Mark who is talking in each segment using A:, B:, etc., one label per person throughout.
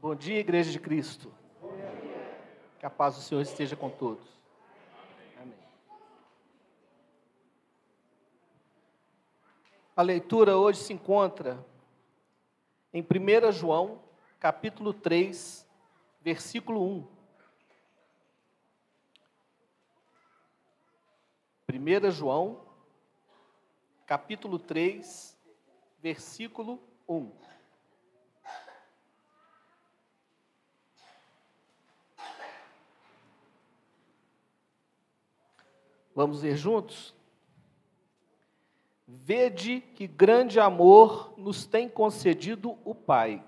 A: Bom dia, Igreja de Cristo. Que a paz do Senhor esteja com todos. Amém. A leitura hoje se encontra em 1 João, capítulo 3, versículo 1. 1 João, capítulo 3, versículo 1. Vamos ler juntos? Vede que grande amor nos tem concedido o Pai,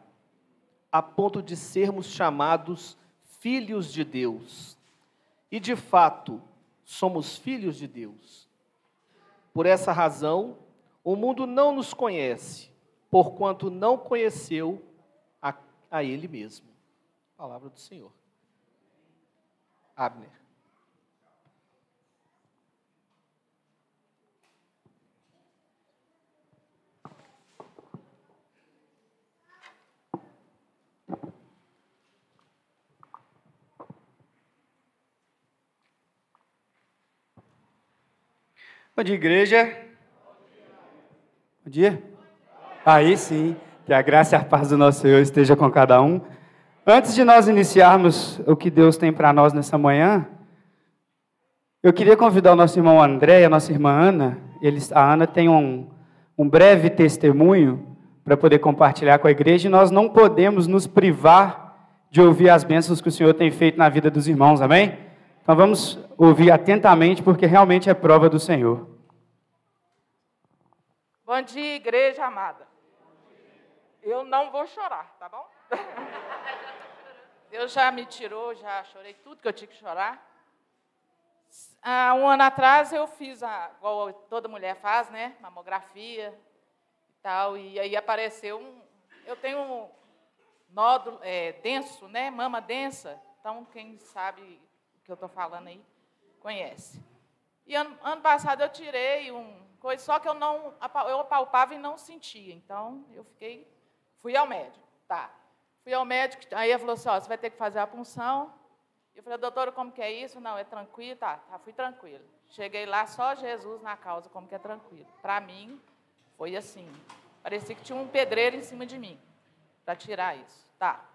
A: a ponto de sermos chamados filhos de Deus. E de fato, somos filhos de Deus. Por essa razão, o mundo não nos conhece, porquanto não conheceu a Ele mesmo. Palavra do Senhor. Abner.
B: Bom dia, igreja. Bom dia. Aí sim, que a graça e a paz do nosso Senhor esteja com cada um. Antes de nós iniciarmos o que Deus tem para nós nessa manhã, eu queria convidar o nosso irmão André e a nossa irmã Ana. A Ana tem um breve testemunho para poder compartilhar com a igreja, e nós não podemos nos privar de ouvir as bênçãos que o Senhor tem feito na vida dos irmãos, amém? Então vamos ouvir atentamente, porque realmente é prova do Senhor.
C: Bom dia, igreja amada. Eu não vou chorar, tá bom? Deus já me tirou, já chorei tudo que eu tinha que chorar. Há um ano atrás eu fiz, igual toda mulher faz, né? Mamografia e tal, e aí apareceu eu tenho um nódulo denso, né? Mama densa, então quem sabe que eu estou falando aí, conhece. E ano passado eu tirei coisa, só que eu apalpava e não sentia. Então, fui ao médico. Tá. Fui ao médico, aí ele falou assim, você vai ter que fazer a punção. Eu falei, doutora, como que é isso? Não, é tranquilo? Tá, fui tranquilo. Cheguei lá, só Jesus na causa, como que é tranquilo. Para mim, foi assim. Parecia que tinha um pedreiro em cima de mim, para tirar isso. Tá.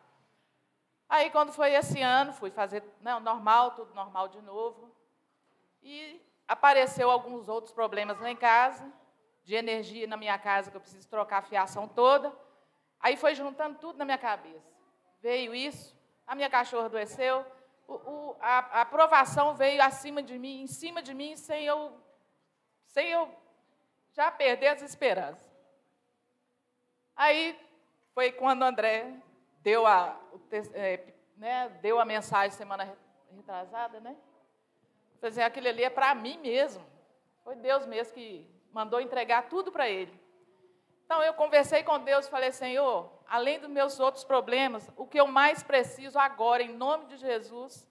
C: Aí, quando foi esse ano, fui fazer normal, tudo normal de novo. E apareceu alguns outros problemas lá em casa, de energia na minha casa, que eu preciso trocar a fiação toda. Aí foi juntando tudo na minha cabeça. Veio isso, a minha cachorra adoeceu, a aprovação veio acima de mim, em cima de mim, sem eu já perder as esperanças. Aí foi quando o André deu a mensagem semana retrasada, né? Quer dizer, aquilo ali é para mim mesmo. Foi Deus mesmo que mandou entregar tudo para ele. Então, eu conversei com Deus e falei, Senhor, além dos meus outros problemas, o que eu mais preciso agora, em nome de Jesus,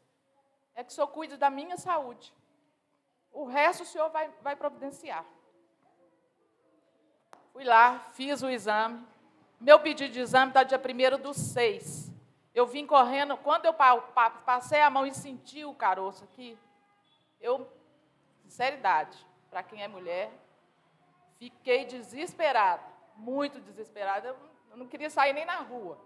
C: é que o Senhor cuide da minha saúde. O resto o Senhor vai providenciar. Fui lá, fiz o exame. Meu pedido de exame está dia 1º/6. Eu vim correndo, quando eu passei a mão e senti o caroço aqui, sinceridade, para quem é mulher, fiquei desesperada, muito desesperada. Eu não queria sair nem na rua.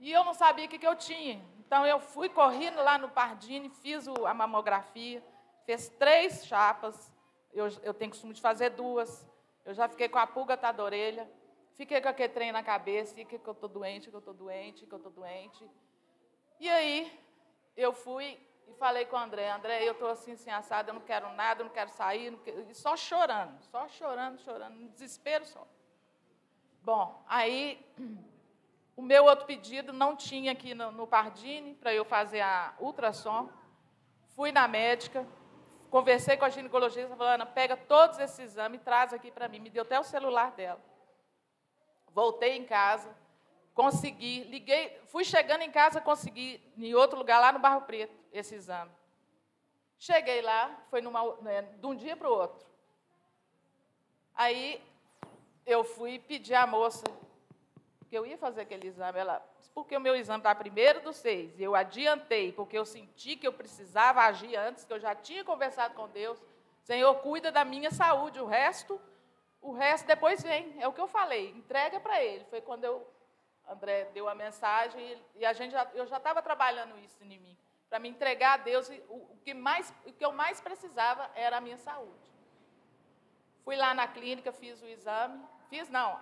C: E eu não sabia o que eu tinha. Então, eu fui correndo lá no Pardini, fiz a mamografia, fez 3 chapas, eu tenho costume de fazer 2, eu já fiquei com a pulga atrás da orelha, fiquei com aquele trem na cabeça, que eu estou doente, que eu estou doente, que eu estou doente. E aí, eu fui e falei com o André, eu estou assim assada, eu não quero nada, eu não quero sair, e só chorando, no desespero só. Bom, aí, o meu outro pedido não tinha aqui no Pardini, para eu fazer a ultrassom. Fui na médica, conversei com a ginecologista, falando, pega todos esses exames e traz aqui para mim. Me deu até o celular dela. Voltei em casa, consegui, liguei, fui chegando em casa, consegui, em outro lugar, lá no Barro Preto, esse exame. Cheguei lá, foi de um dia para o outro. Aí, eu fui pedir à moça, porque eu ia fazer aquele exame. Ela, porque o meu exame está 1º/6, e eu adiantei, porque eu senti que eu precisava agir antes, que eu já tinha conversado com Deus. Senhor, cuida da minha saúde, o resto depois vem. É o que eu falei, entrega para Ele. Foi quando André deu a mensagem e eu já estava trabalhando isso em mim, para me entregar a Deus. O que eu mais precisava era a minha saúde. Fui lá na clínica, fiz o exame.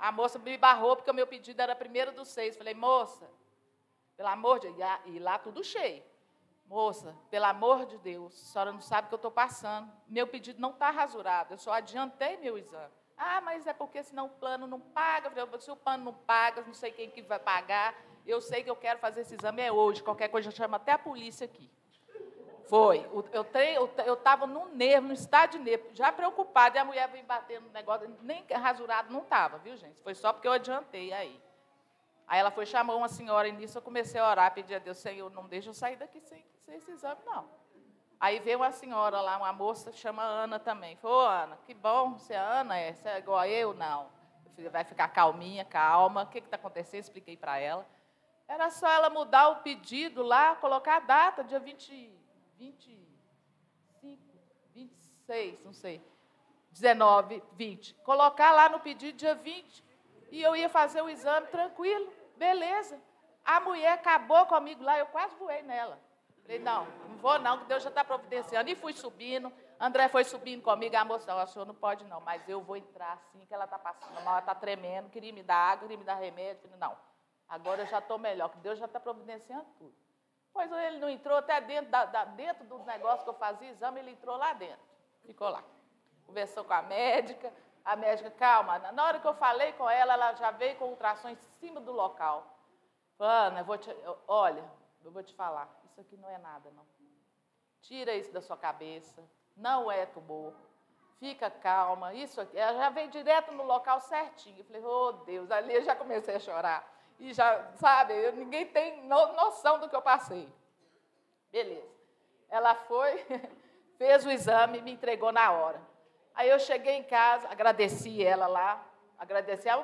C: A moça me barrou, porque o meu pedido era 1º/6. Falei, moça, pelo amor de Deus, e lá tudo cheio. Moça, pelo amor de Deus, a senhora não sabe o que eu estou passando. Meu pedido não está rasurado, eu só adiantei meu exame. Mas é porque senão o plano não paga. Se o plano não paga, não sei quem que vai pagar. Eu sei que eu quero fazer esse exame hoje. Qualquer coisa, eu chamo até a polícia aqui. Foi. Eu estava no nervo, no estado de nervo, já preocupada. E a mulher veio batendo no negócio. Nem rasurado não estava, viu, gente? Foi só porque eu adiantei aí. Aí ela foi, chamou uma senhora, e nisso eu comecei a orar, pedir a Deus, Senhor, não deixa eu sair daqui sem esse exame, não. Aí veio uma senhora lá, uma moça, chama Ana também. Falou, Ana, que bom, você é Ana, você é igual a eu? Não. Eu falei, vai ficar calminha, calma, o que está acontecendo? Expliquei para ela. Era só ela mudar o pedido lá, colocar a data, dia 25, 26, não sei, 19, 20. Colocar lá no pedido dia 20, e eu ia fazer o exame tranquilo, beleza. A mulher acabou comigo lá, eu quase voei nela. Falei, não vou não, que Deus já está providenciando. E fui subindo, André foi subindo comigo, a moça, o senhor não pode não, mas eu vou entrar assim, que ela está passando mal, ela está tremendo, queria me dar água, queria me dar remédio. Falei, não, agora eu já estou melhor, que Deus já está providenciando tudo. Pois ele não entrou até dentro do negócio que eu fazia exame, ele entrou lá dentro, ficou lá. Conversou com a médica, calma, na hora que eu falei com ela já veio com ultrassom em cima do local. Ana, eu vou te falar, isso aqui não é nada, não. Tira isso da sua cabeça, não é tumor, fica calma, isso aqui. Ela já veio direto no local certinho. Eu falei, oh Deus, ali eu já comecei a chorar. E já, sabe, ninguém tem noção do que eu passei. Beleza. Ela foi, fez o exame e me entregou na hora. Aí eu cheguei em casa, agradeci ela lá,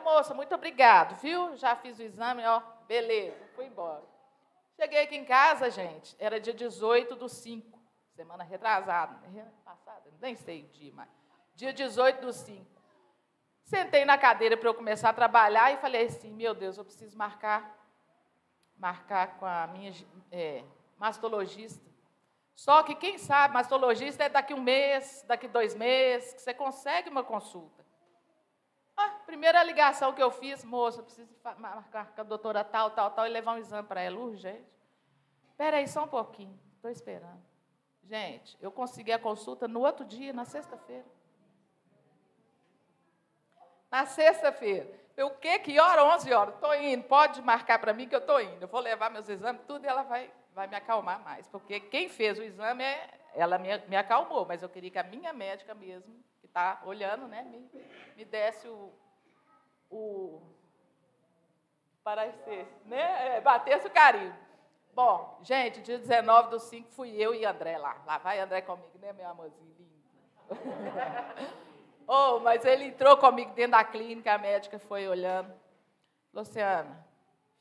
C: moça, muito obrigado, viu? Já fiz o exame, ó, beleza, fui embora. Cheguei aqui em casa, gente, era dia 18/5, semana retrasada, passada, nem sei o dia mais. Dia 18/5. Sentei na cadeira para eu começar a trabalhar e falei assim, meu Deus, eu preciso marcar com a minha mastologista. Só que, quem sabe, mastologista é daqui 1 mês, daqui 2 meses, que você consegue uma consulta. Primeira ligação que eu fiz, moça, eu preciso marcar com a doutora tal, e levar um exame para ela, urgente. Espera aí só um pouquinho, estou esperando. Gente, eu consegui a consulta no outro dia, na sexta-feira. Na sexta-feira. Eu, que hora? 11 horas. Estou indo, pode marcar para mim que eu estou indo. Eu vou levar meus exames, tudo, e ela vai me acalmar mais. Porque quem fez o exame, ela me acalmou, mas eu queria que a minha médica mesmo, que está olhando, né, me desse parecer, né? Batesse o carinho. Bom, gente, dia 19/5 fui eu e André lá. Lá vai André comigo, né, meu amorzinho lindo? Mas ele entrou comigo dentro da clínica, a médica foi olhando. Luciana,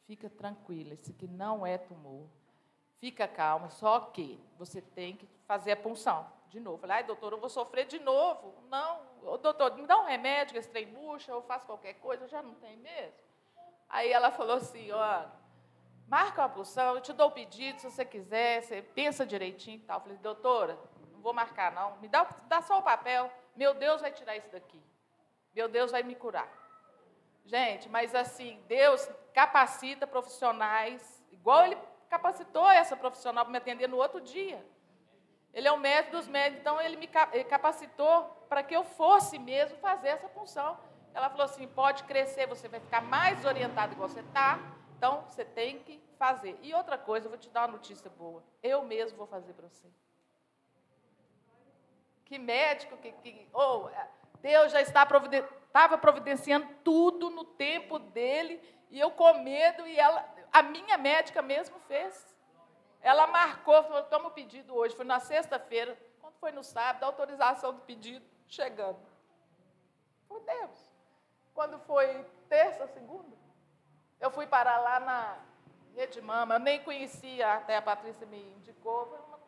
C: fica tranquila, isso aqui não é tumor. Fica calma, só que você tem que fazer a punção de novo. Falei, doutor, eu vou sofrer de novo. Não, doutor, me dá um remédio, que esse trem murcha, eu faço qualquer coisa, eu já não tenho mesmo. Aí ela falou assim, marca uma punção, eu te dou o pedido, se você quiser, você pensa direitinho e tal. Eu falei, doutora, não vou marcar não, me dá só o papel, meu Deus vai tirar isso daqui. Meu Deus vai me curar. Gente, mas assim, Deus capacita profissionais, igual Ele capacitou essa profissional para me atender no outro dia. Ele é o médico dos médicos, então Ele me capacitou para que eu fosse mesmo fazer essa função. Ela falou assim, pode crescer, você vai ficar mais orientado igual você está, então você tem que fazer. E outra coisa, eu vou te dar uma notícia boa, eu mesmo vou fazer para você. Que médico, Deus já estava providenciando tudo no tempo dele, e eu com medo, e a minha médica mesmo fez. Ela marcou, falou, toma o pedido hoje, foi na sexta-feira, quando foi no sábado, a autorização do pedido chegando. Foi Deus. Quando foi terça, segunda, Eu fui parar lá na Rede Mama, eu nem conhecia, até a Patrícia me indicou, eu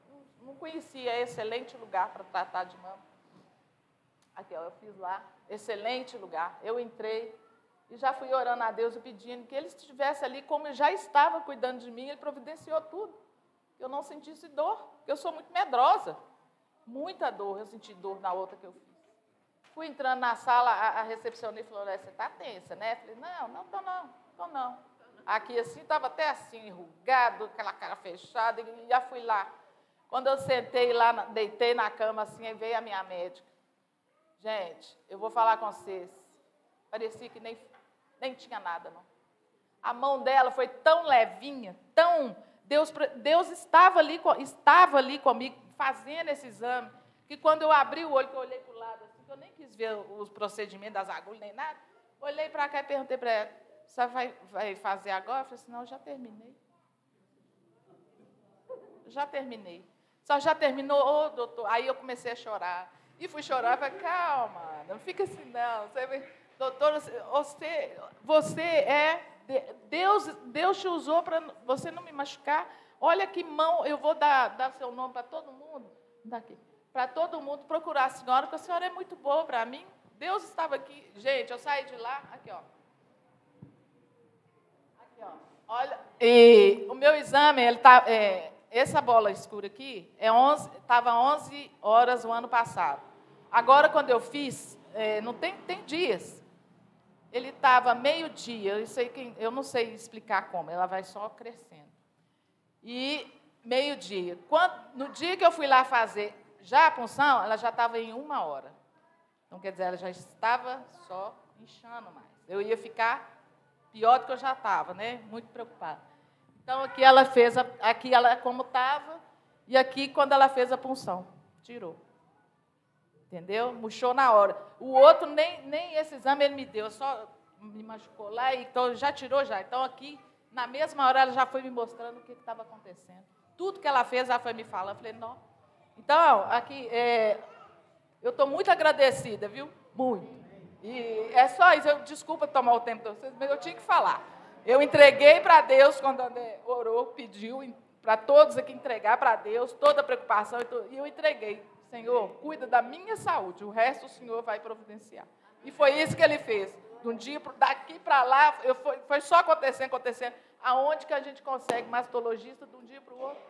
C: não conhecia, é excelente lugar para tratar de mama. Aqui, ó, eu fiz lá, excelente lugar. Eu entrei e já fui orando a Deus e pedindo que Ele estivesse ali, como Ele já estava cuidando de mim, Ele providenciou tudo. Que eu não sentisse dor, porque eu sou muito medrosa. Muita dor, eu senti dor na outra que eu fiz. Fui entrando na sala, a recepcionista falou, você está tensa, né? Eu falei, não estou não. Aqui assim, estava até assim, enrugado, aquela cara fechada, e já fui lá. Quando eu sentei lá, deitei na cama assim, aí veio a minha médica. Gente, eu vou falar com vocês, parecia que nem tinha nada, não. A mão dela foi tão levinha, tão... Deus estava ali comigo, fazendo esse exame, que quando eu abri o olho, que eu olhei para o lado, assim, que eu nem quis ver os procedimentos das agulhas, nem nada, olhei para cá e perguntei para ela, você vai fazer agora? Eu falei assim, não, eu já terminei. Já terminei. Só já terminou, ô, doutor. Aí eu comecei a chorar. E fui chorar, falei, calma, não fica assim, não. Doutor, você é... Deus te usou para você não me machucar. Olha que mão, eu vou dar seu nome para todo mundo. Daqui. Para todo mundo procurar a senhora, porque a senhora é muito boa para mim. Deus estava aqui. Gente, eu saí de lá, aqui, ó. Aqui, ó. Olha, e o meu exame, ele tá, essa bola escura aqui, estava 11 horas o ano passado. Agora, quando eu fiz, não tem dias. Ele estava meio-dia, eu não sei explicar como, ela vai só crescendo. E meio-dia. No dia que eu fui lá fazer já a punção, ela já estava em 1 hora. Então, quer dizer, ela já estava só inchando mais. Eu ia ficar pior do que eu já estava, né? Muito preocupada. Então, aqui ela fez, aqui ela como estava, e aqui quando ela fez a punção, tirou. Entendeu? Murchou na hora. O outro, nem esse exame ele me deu, só me machucou lá, então já tirou já. Então, aqui, na mesma hora, ela já foi me mostrando o que estava acontecendo. Tudo que ela fez, ela foi me falando. Eu falei, não. Então, aqui, eu estou muito agradecida, viu? Muito. E é só isso. Desculpa tomar o tempo de vocês, mas eu tinha que falar. Eu entreguei para Deus, quando a André orou, pediu para todos aqui entregar para Deus toda a preocupação, e eu entreguei. Senhor, cuida da minha saúde, o resto o Senhor vai providenciar. E foi isso que Ele fez. De um dia, daqui para lá, foi só acontecendo. Aonde que a gente consegue mastologista de um dia para o outro?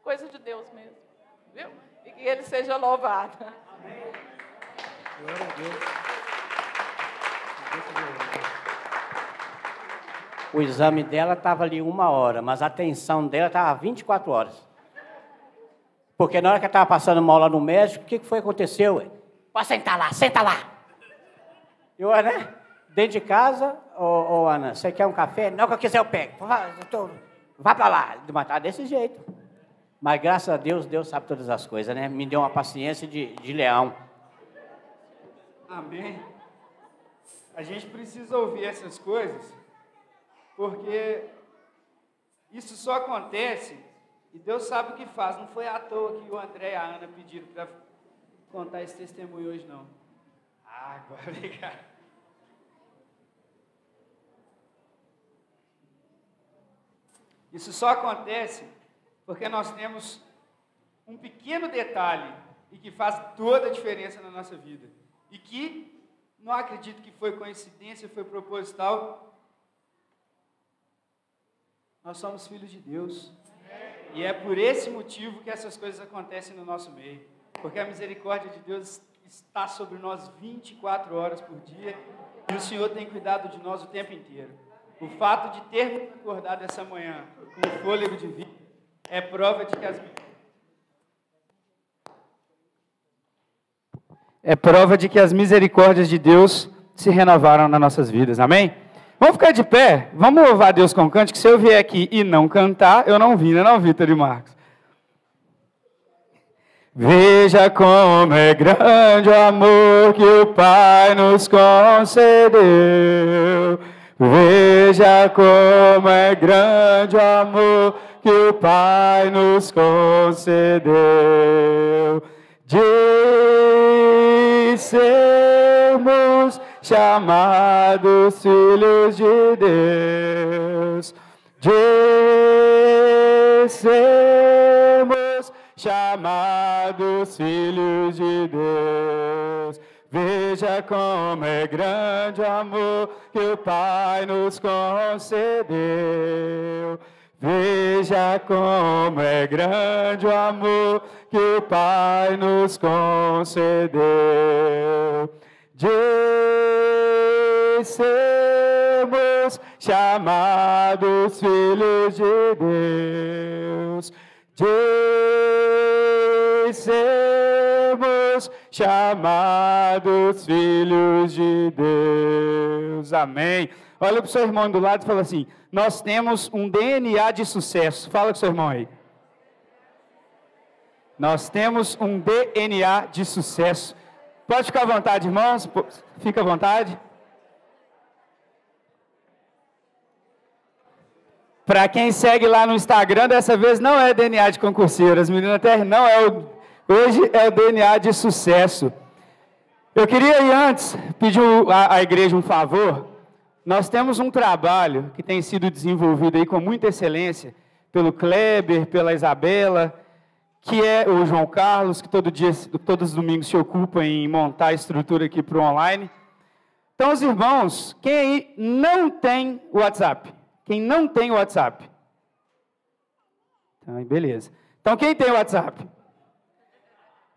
C: Coisa de Deus mesmo. Viu? E que Ele seja louvado. Amém. Glória a Deus.
D: O exame dela estava ali 1 hora, mas a tensão dela estava 24 horas. Porque na hora que ela estava passando mal lá no médico, o que foi que aconteceu? Pode sentar lá, senta lá. Eu, né? Dentro de casa, ô Ana, você quer um café? Não, que eu quiser eu pego. Vá para lá. Mas tá desse jeito. Mas graças a Deus, Deus sabe todas as coisas, né? Me deu uma paciência de leão.
B: Amém. A gente precisa ouvir essas coisas, porque isso só acontece... E Deus sabe o que faz. Não foi à toa que o André e a Ana pediram para contar esse testemunho hoje, não. Agora, obrigado. Isso só acontece porque nós temos um pequeno detalhe e que faz toda a diferença na nossa vida. E que não acredito que foi coincidência, foi proposital. Nós somos filhos de Deus. E é por esse motivo que essas coisas acontecem no nosso meio. Porque a misericórdia de Deus está sobre nós 24 horas por dia. E o Senhor tem cuidado de nós o tempo inteiro. O fato de termos acordado essa manhã com o fôlego de vida é prova de que as misericórdias de Deus se renovaram nas nossas vidas. Amém? Vamos ficar de pé? Vamos louvar a Deus com cântico. Se eu vier aqui e não cantar, eu não vim, não, Vitor e Marcos? Veja como é grande o amor que o Pai nos concedeu. Veja como é grande o amor que o Pai nos concedeu. De sermos chamados filhos de Deus. De sermos chamados filhos de Deus. Veja como é grande o amor que o Pai nos concedeu. Veja como é grande o amor que o Pai nos concedeu. De sermos chamados filhos de Deus. De sermos chamados filhos de Deus. Amém. Olha para o seu irmão do lado e fala assim: nós temos um DNA de sucesso. Fala com o seu irmão aí. Nós temos um DNA de sucesso. Pode ficar à vontade, irmãos. Fica à vontade. Para quem segue lá no Instagram, dessa vez não é DNA de concurseiro. As meninas até não é hoje é o DNA de sucesso. Eu queria aí antes pedir à igreja um favor. Nós temos um trabalho que tem sido desenvolvido aí com muita excelência pelo Kleber, pela Isabela, que é o João Carlos, que todos os domingos se ocupa em montar a estrutura aqui para o online. Então, os irmãos, quem aí não tem WhatsApp? Quem não tem WhatsApp? Então, beleza. Então, quem tem WhatsApp?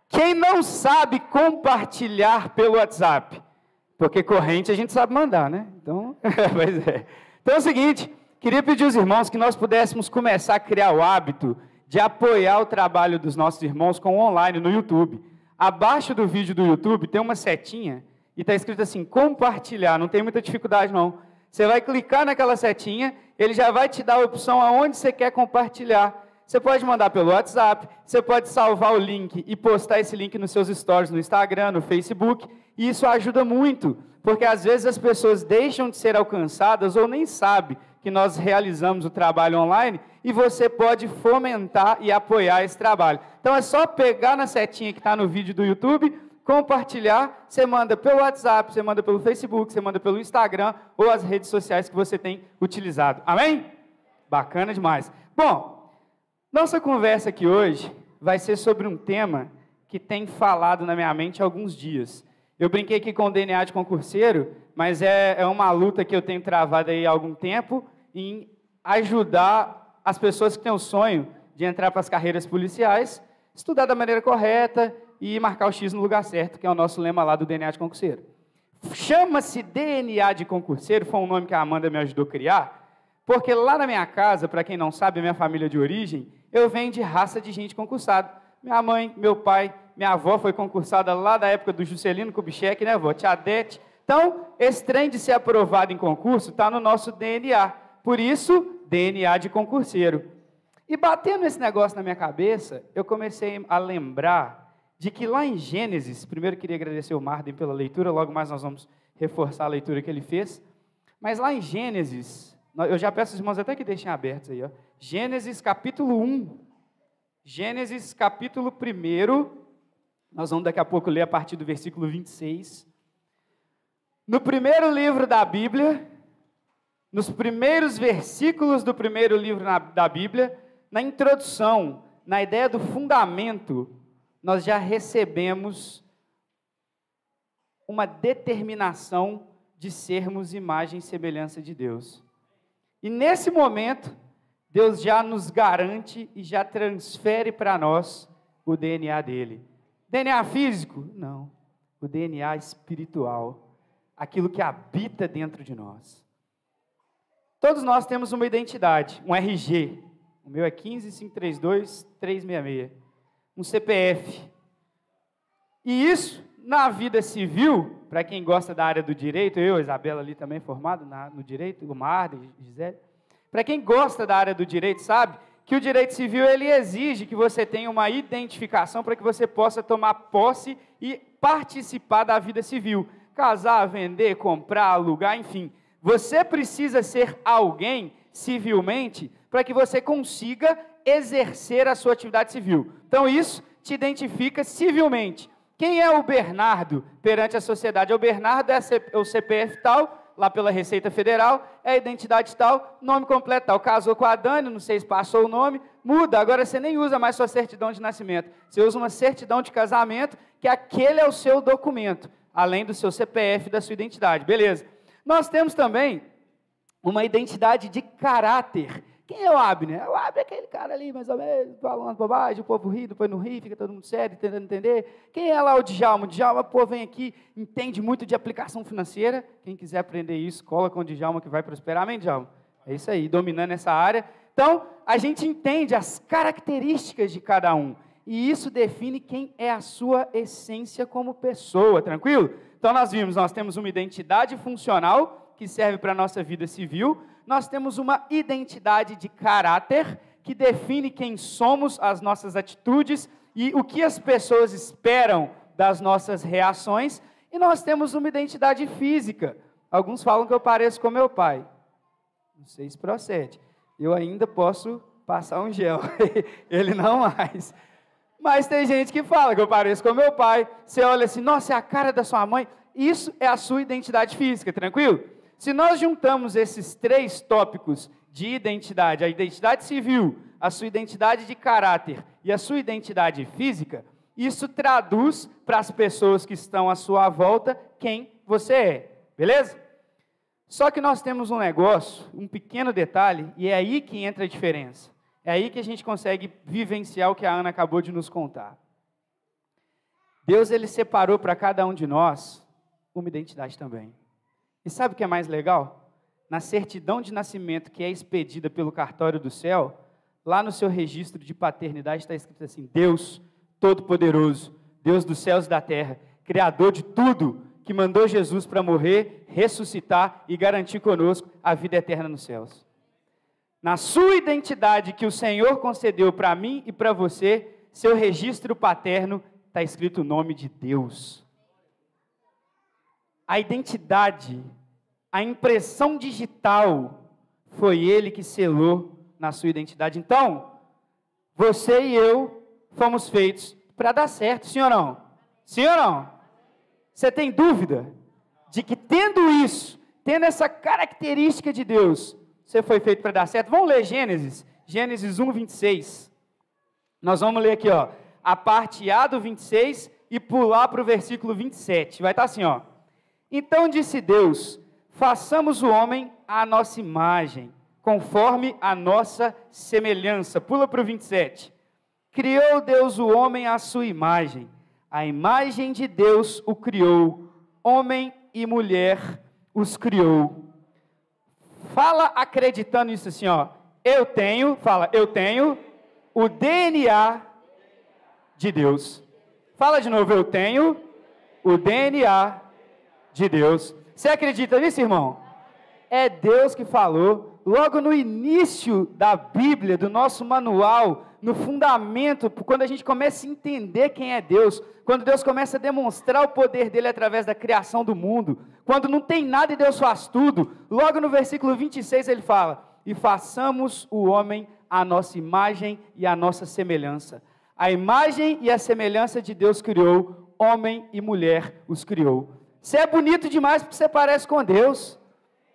B: Quem não sabe compartilhar pelo WhatsApp? Porque corrente a gente sabe mandar, né? Então, pois é. Então é o seguinte, queria pedir aos irmãos que nós pudéssemos começar a criar o hábito de apoiar o trabalho dos nossos irmãos com o online no YouTube. Abaixo do vídeo do YouTube tem uma setinha e está escrito assim, compartilhar, não tem muita dificuldade não. Você vai clicar naquela setinha, ele já vai te dar a opção aonde você quer compartilhar. Você pode mandar pelo WhatsApp, você pode salvar o link e postar esse link nos seus stories no Instagram, no Facebook, e isso ajuda muito, porque às vezes as pessoas deixam de ser alcançadas ou nem sabem que nós realizamos o trabalho online e você pode fomentar e apoiar esse trabalho. Então é só pegar na setinha que está no vídeo do YouTube, compartilhar, você manda pelo WhatsApp, você manda pelo Facebook, você manda pelo Instagram ou as redes sociais que você tem utilizado. Amém? Bacana demais. Bom, nossa conversa aqui hoje vai ser sobre um tema que tem falado na minha mente há alguns dias. Eu brinquei aqui com o DNA de concurseiro, mas é uma luta que eu tenho travado aí há algum tempo em ajudar as pessoas que têm o sonho de entrar para as carreiras policiais, estudar da maneira correta e marcar o X no lugar certo, que é o nosso lema lá do DNA de concurseiro. Chama-se DNA de concurseiro, foi um nome que a Amanda me ajudou a criar, porque lá na minha casa, para quem não sabe, a minha família de origem, eu venho de raça de gente concursada. Minha mãe, meu pai, minha avó foi concursada lá da época do Juscelino Kubitschek, né, avó? Tia Adete. Então, esse trem de ser aprovado em concurso está no nosso DNA. Por isso, DNA de concurseiro. E batendo esse negócio na minha cabeça, eu comecei a lembrar de que lá em Gênesis, primeiro queria agradecer o Marden pela leitura, logo mais nós vamos reforçar a leitura que ele fez, mas lá em Gênesis, eu já peço aos irmãos até que deixem abertos aí, ó. Gênesis capítulo 1, Gênesis capítulo 1, nós vamos daqui a pouco ler a partir do versículo 26. No primeiro livro da Bíblia, nos primeiros versículos do primeiro livro da Bíblia, na introdução, na ideia do fundamento, nós já recebemos uma determinação de sermos imagem e semelhança de Deus. E nesse momento, Deus já nos garante e já transfere para nós o DNA dele. DNA físico? Não. O DNA espiritual. Aquilo que habita dentro de nós. Todos nós temos uma identidade, um RG. O meu é 15532366. Um CPF. E isso, na vida civil, para quem gosta da área do direito, eu, Isabela ali também formado no direito, o Marden, Gisele, para quem gosta da área do direito, sabe que o direito civil ele exige que você tenha uma identificação para que você possa tomar posse e participar da vida civil. Casar, vender, comprar, alugar, enfim. Você precisa ser alguém civilmente para que você consiga exercer a sua atividade civil. Então, isso te identifica civilmente. Quem é o Bernardo perante a sociedade? O Bernardo é o CPF tal, lá pela Receita Federal, é a identidade tal, nome completo tal. Casou com a Dani, não sei se passou o nome, muda. Agora você nem usa mais sua certidão de nascimento. Você usa uma certidão de casamento, que aquele é o seu documento, além do seu CPF e da sua identidade. Beleza. Nós temos também uma identidade de caráter. Quem é o Abner? O Abner é aquele cara ali, mais ou menos, falando bobagem, o povo ri, depois não ri, fica todo mundo sério, tentando entender. Quem é lá o Djalma? O Djalma, pô, vem aqui, entende muito de aplicação financeira. Quem quiser aprender isso, cola com o Djalma que vai prosperar. Amém, Djalma? É isso aí, dominando essa área. Então, a gente entende as características de cada um. E isso define quem é a sua essência como pessoa, tranquilo? Então, nós vimos, nós temos uma identidade funcional, que serve para a nossa vida civil. Nós temos uma identidade de caráter, que define quem somos, as nossas atitudes e o que as pessoas esperam das nossas reações. E nós temos uma identidade física. Alguns falam que eu pareço com meu pai. Não sei se procede. Eu ainda posso passar um gel. Ele não mais. Mas tem gente que fala que eu pareço com meu pai. Você olha assim, nossa, é a cara da sua mãe. Isso é a sua identidade física, tranquilo? Se nós juntamos esses 3 tópicos de identidade, a identidade civil, a sua identidade de caráter e a sua identidade física, isso traduz para as pessoas que estão à sua volta quem você é, beleza? Só que nós temos um negócio, um pequeno detalhe, e é aí que entra a diferença. É aí que a gente consegue vivenciar o que a Ana acabou de nos contar. Deus, ele separou para cada um de nós uma identidade também. E sabe o que é mais legal? Na certidão de nascimento que é expedida pelo cartório do céu, lá no seu registro de paternidade está escrito assim: Deus Todo-Poderoso, Deus dos céus e da terra, Criador de tudo, que mandou Jesus para morrer, ressuscitar e garantir conosco a vida eterna nos céus. Na sua identidade que o Senhor concedeu para mim e para você, seu registro paterno, está escrito o nome de Deus. A identidade, a impressão digital, foi Ele que selou na sua identidade. Então, você e eu fomos feitos para dar certo, sim ou não? Sim ou não? Você tem dúvida de que tendo isso, tendo essa característica de Deus, você foi feito para dar certo? Vamos ler Gênesis 1, 26. Nós vamos ler aqui, ó, a parte A do 26 e pular para o versículo 27. Vai estar assim, ó. Então disse Deus, façamos o homem à nossa imagem, conforme a nossa semelhança. Pula para o 27. Criou Deus o homem à sua imagem. A imagem de Deus o criou. Homem e mulher os criou. Fala acreditando nisso assim, ó. Eu tenho o DNA de Deus. Fala de novo, eu tenho o DNA de Deus. Você acredita nisso, irmão? É Deus que falou. Logo no início da Bíblia, do nosso manual, no fundamento, quando a gente começa a entender quem é Deus, quando Deus começa a demonstrar o poder dele através da criação do mundo, quando não tem nada e Deus faz tudo, logo no versículo 26 ele fala, e façamos o homem à nossa imagem e à nossa semelhança. A imagem e a semelhança de Deus criou, homem e mulher os criou. Você é bonito demais porque você parece com Deus.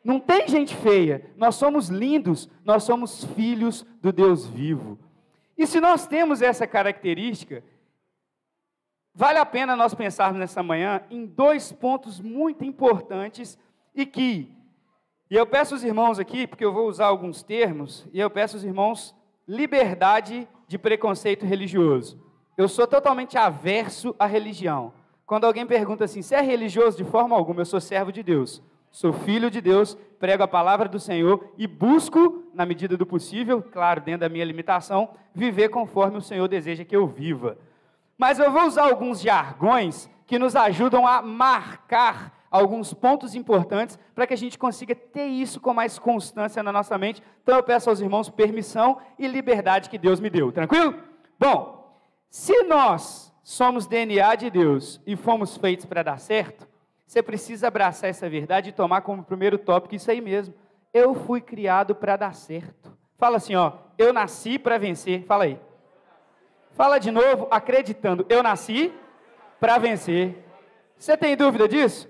B: Não tem gente feia. Nós somos lindos, nós somos filhos do Deus vivo. E se nós temos essa característica, vale a pena nós pensarmos nessa manhã em 2 pontos muito importantes e eu peço aos irmãos aqui, porque eu vou usar alguns termos, e eu peço aos irmãos liberdade de preconceito religioso. Eu sou totalmente averso à religião. Quando alguém pergunta assim, você é religioso? De forma alguma, eu sou servo de Deus. Sou filho de Deus, prego a palavra do Senhor e busco, na medida do possível, claro, dentro da minha limitação, viver conforme o Senhor deseja que eu viva. Mas eu vou usar alguns jargões que nos ajudam a marcar alguns pontos importantes para que a gente consiga ter isso com mais constância na nossa mente. Então eu peço aos irmãos permissão e liberdade que Deus me deu. Tranquilo? Bom, se nós somos DNA de Deus e fomos feitos para dar certo, você precisa abraçar essa verdade e tomar como primeiro tópico isso aí mesmo. Eu fui criado para dar certo. Fala assim, ó, eu nasci para vencer. Fala aí. Fala de novo, acreditando. Eu nasci para vencer. Você tem dúvida disso?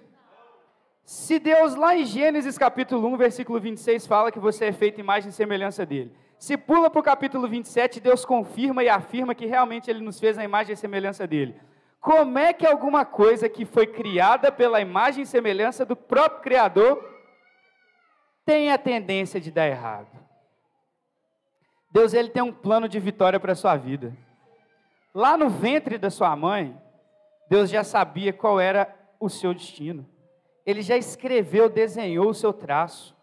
B: Se Deus, lá em Gênesis capítulo 1, versículo 26, fala que você é feito imagem e semelhança dele. Se pula para o capítulo 27, Deus confirma e afirma que realmente ele nos fez a imagem e semelhança dele. Como é que alguma coisa que foi criada pela imagem e semelhança do próprio Criador tem a tendência de dar errado? Deus, ele tem um plano de vitória para a sua vida. Lá no ventre da sua mãe, Deus já sabia qual era o seu destino. Ele já escreveu, desenhou o seu traço.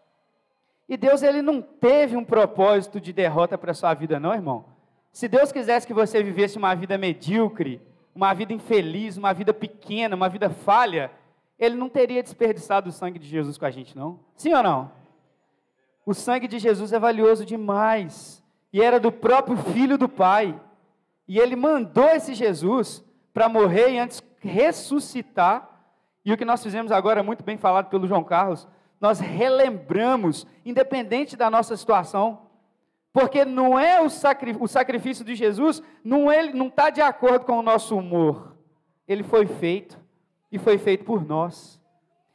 B: E Deus, ele não teve um propósito de derrota para a sua vida, não, irmão. Se Deus quisesse que você vivesse uma vida medíocre, uma vida infeliz, uma vida pequena, uma vida falha, ele não teria desperdiçado o sangue de Jesus com a gente, não? Sim ou não? O sangue de Jesus é valioso demais. E era do próprio Filho do Pai. E ele mandou esse Jesus para morrer e antes ressuscitar. E o que nós fizemos agora, muito bem falado pelo João Carlos, nós relembramos, independente da nossa situação, porque não é o sacrifício de Jesus, não está de acordo com o nosso humor. Ele foi feito, e foi feito por nós.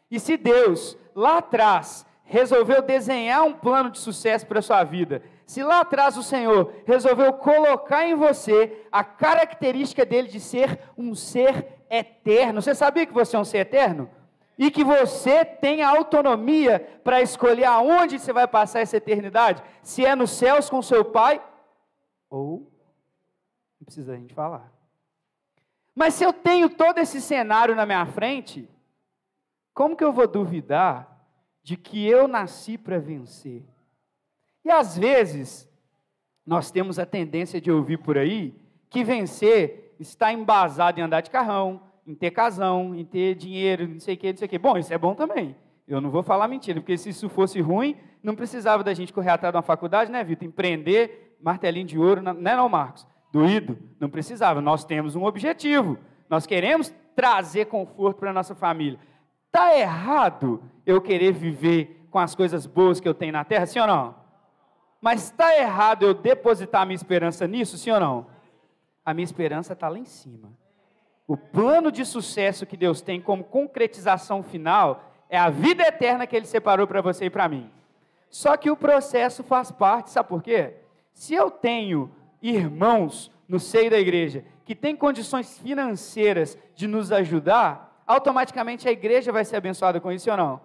B: E se Deus, lá atrás, resolveu desenhar um plano de sucesso para a sua vida, se lá atrás o Senhor resolveu colocar em você a característica dele de ser um ser eterno, você sabia que você é um ser eterno? E que você tem a autonomia para escolher aonde você vai passar essa eternidade, se é nos céus com seu Pai, ou, não precisa a gente falar. Mas se eu tenho todo esse cenário na minha frente, como que eu vou duvidar de que eu nasci para vencer? E às vezes, nós temos a tendência de ouvir por aí, que vencer está embasado em andar de carrão, em ter casão, em ter dinheiro, não sei o que, não sei o que. Bom, isso é bom também. Eu não vou falar mentira, porque se isso fosse ruim, não precisava da gente correr atrás de uma faculdade, né, Vitor? Empreender, martelinho de ouro, não, Marcos? Doído? Não precisava. Nós temos um objetivo. Nós queremos trazer conforto para a nossa família. Está errado eu querer viver com as coisas boas que eu tenho na terra, sim ou não? Mas está errado eu depositar a minha esperança nisso, sim ou não? A minha esperança está lá em cima. O plano de sucesso que Deus tem como concretização final é a vida eterna que Ele separou para você e para mim. Só que o processo faz parte, sabe por quê? Se eu tenho irmãos no seio da igreja que têm condições financeiras de nos ajudar, automaticamente a igreja vai ser abençoada com isso ou não?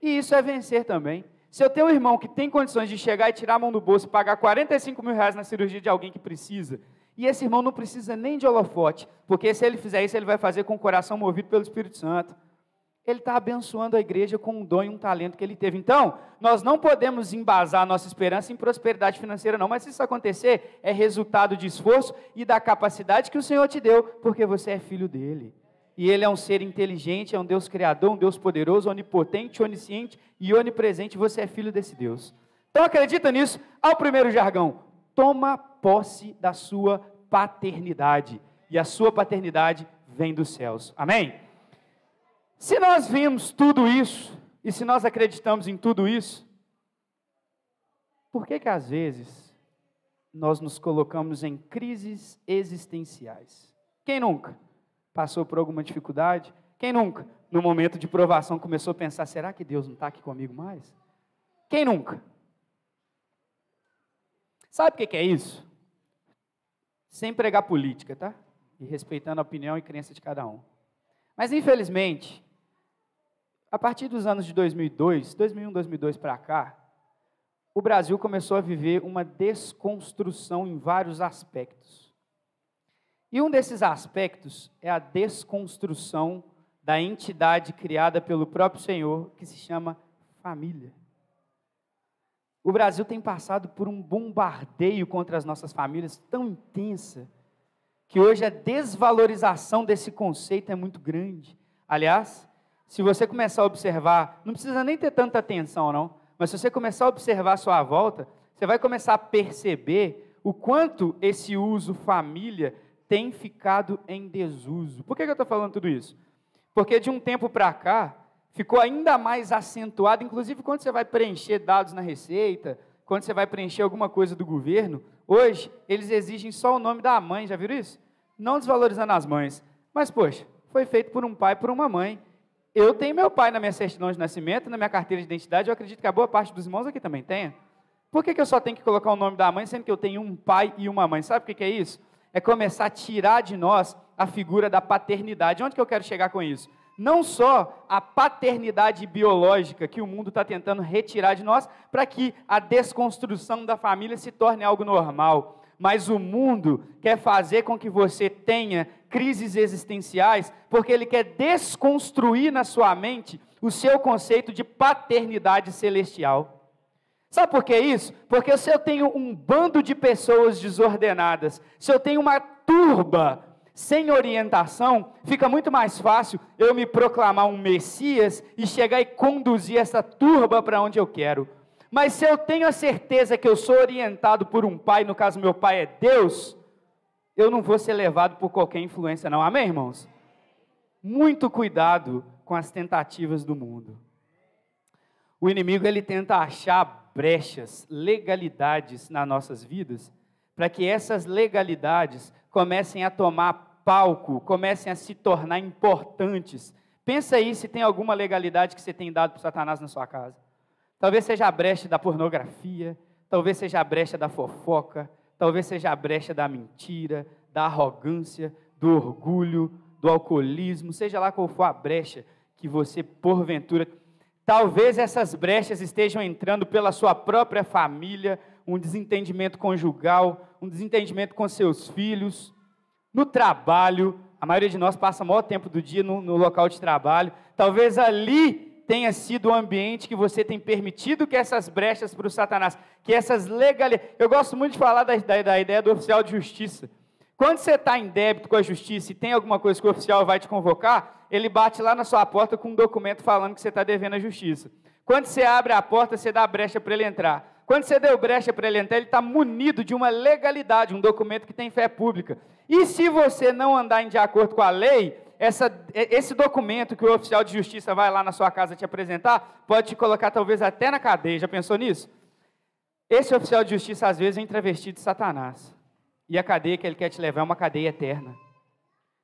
B: E isso é vencer também. Se eu tenho um irmão que tem condições de chegar e tirar a mão do bolso e pagar 45 mil reais na cirurgia de alguém que precisa, e esse irmão não precisa nem de holofote, porque se ele fizer isso, ele vai fazer com o coração movido pelo Espírito Santo. Ele está abençoando a igreja com um dom e um talento que ele teve. Então, nós não podemos embasar a nossa esperança em prosperidade financeira não, mas se isso acontecer, é resultado de esforço e da capacidade que o Senhor te deu, porque você é filho dele. E Ele é um ser inteligente, é um Deus criador, um Deus poderoso, onipotente, onisciente e onipresente. Você é filho desse Deus. Então acredita nisso. Ao primeiro jargão, toma posse da sua paternidade. E a sua paternidade vem dos céus. Amém? Se nós vimos tudo isso, e se nós acreditamos em tudo isso, por que que às vezes nós nos colocamos em crises existenciais? Quem nunca passou por alguma dificuldade? Quem nunca, no momento de provação, começou a pensar, será que Deus não está aqui comigo mais? Quem nunca? Sabe o que é isso? Sem pregar política, tá? E respeitando a opinião e crença de cada um. Mas, infelizmente, a partir dos anos de 2002, 2001, 2002 para cá, o Brasil começou a viver uma desconstrução em vários aspectos. E um desses aspectos é a desconstrução da entidade criada pelo próprio Senhor, que se chama família. O Brasil tem passado por um bombardeio contra as nossas famílias tão intensa, que hoje a desvalorização desse conceito é muito grande. Aliás, se você começar a observar, não precisa nem ter tanta atenção não, mas se você começar a observar a sua volta, você vai começar a perceber o quanto esse uso família tem ficado em desuso. Por que eu estou falando tudo isso? Porque de um tempo para cá, ficou ainda mais acentuado, inclusive quando você vai preencher dados na Receita, quando você vai preencher alguma coisa do governo, hoje eles exigem só o nome da mãe, já viram isso? Não desvalorizando as mães, mas poxa, foi feito por um pai e por uma mãe. Eu tenho meu pai na minha certidão de nascimento, na minha carteira de identidade, eu acredito que a boa parte dos irmãos aqui também tenha. Por que eu só tenho que colocar o nome da mãe, sendo que eu tenho um pai e uma mãe? Sabe o que é isso? É começar a tirar de nós a figura da paternidade. Onde que eu quero chegar com isso? Não só a paternidade biológica que o mundo está tentando retirar de nós, para que a desconstrução da família se torne algo normal, mas o mundo quer fazer com que você tenha crises existenciais, porque ele quer desconstruir na sua mente o seu conceito de paternidade celestial. Sabe por que isso? Porque se eu tenho um bando de pessoas desordenadas, se eu tenho uma turba sem orientação, fica muito mais fácil eu me proclamar um Messias e chegar e conduzir essa turba para onde eu quero. Mas se eu tenho a certeza que eu sou orientado por um pai, no caso meu pai é Deus, eu não vou ser levado por qualquer influência não. Amém, irmãos? Muito cuidado com as tentativas do mundo. O inimigo, ele tenta achar brechas, legalidades nas nossas vidas, para que essas legalidades comecem a tomar palco, comecem a se tornar importantes. Pensa aí se tem alguma legalidade que você tem dado para Satanás na sua casa. Talvez seja a brecha da pornografia, talvez seja a brecha da fofoca, talvez seja a brecha da mentira, da arrogância, do orgulho, do alcoolismo, seja lá qual for a brecha que você, porventura, talvez essas brechas estejam entrando pela sua própria família, um desentendimento conjugal, um desentendimento com seus filhos, no trabalho. A maioria de nós passa o maior tempo do dia no local de trabalho, talvez ali tenha sido o ambiente que você tem permitido que essas brechas para o Satanás, que essas legalidades... Eu gosto muito de falar da ideia do oficial de justiça. Quando você está em débito com a justiça e tem alguma coisa que o oficial vai te convocar, ele bate lá na sua porta com um documento falando que você está devendo a justiça. Quando você abre a porta, você dá a brecha para ele entrar. Quando você deu brecha para ele entrar, ele está munido de uma legalidade, um documento que tem fé pública. E se você não andar de acordo com a lei, esse documento que o oficial de justiça vai lá na sua casa te apresentar, pode te colocar talvez até na cadeia. Já pensou nisso? Esse oficial de justiça às vezes vem travestido de Satanás. E a cadeia que ele quer te levar é uma cadeia eterna.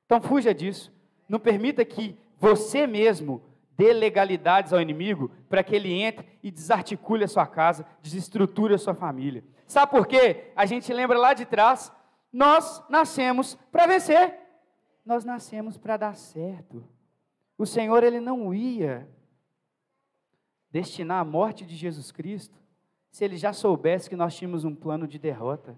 B: Então fuja disso. Não permita que você mesmo dê legalidades ao inimigo para que ele entre e desarticule a sua casa, desestruture a sua família. Sabe por quê? A gente lembra lá de trás, nós nascemos para vencer. Nós nascemos para dar certo. O Senhor, ele não ia destinar a morte de Jesus Cristo se ele já soubesse que nós tínhamos um plano de derrota.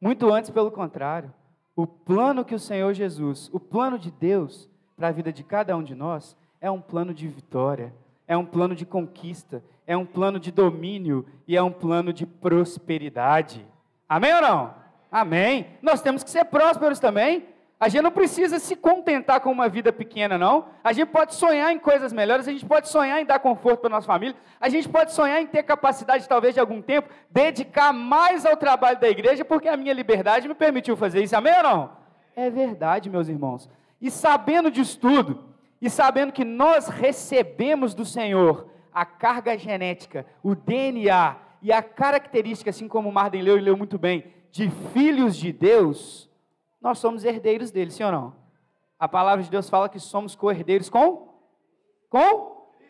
B: Muito antes, pelo contrário. O plano que o Senhor Jesus, o plano de Deus para a vida de cada um de nós, é um plano de vitória, é um plano de conquista, é um plano de domínio e é um plano de prosperidade. Amém ou não? Amém. Nós temos que ser prósperos também. A gente não precisa se contentar com uma vida pequena, não. A gente pode sonhar em coisas melhores, a gente pode sonhar em dar conforto para a nossa família, a gente pode sonhar em ter capacidade, talvez, de algum tempo, dedicar mais ao trabalho da igreja, porque a minha liberdade me permitiu fazer isso. Amém ou não? É verdade, meus irmãos. E sabendo disso tudo, e sabendo que nós recebemos do Senhor a carga genética, o DNA e a característica, assim como o Marden leu e leu muito bem, de filhos de Deus, nós somos herdeiros dele, sim ou não? A palavra de Deus fala que somos co-herdeiros com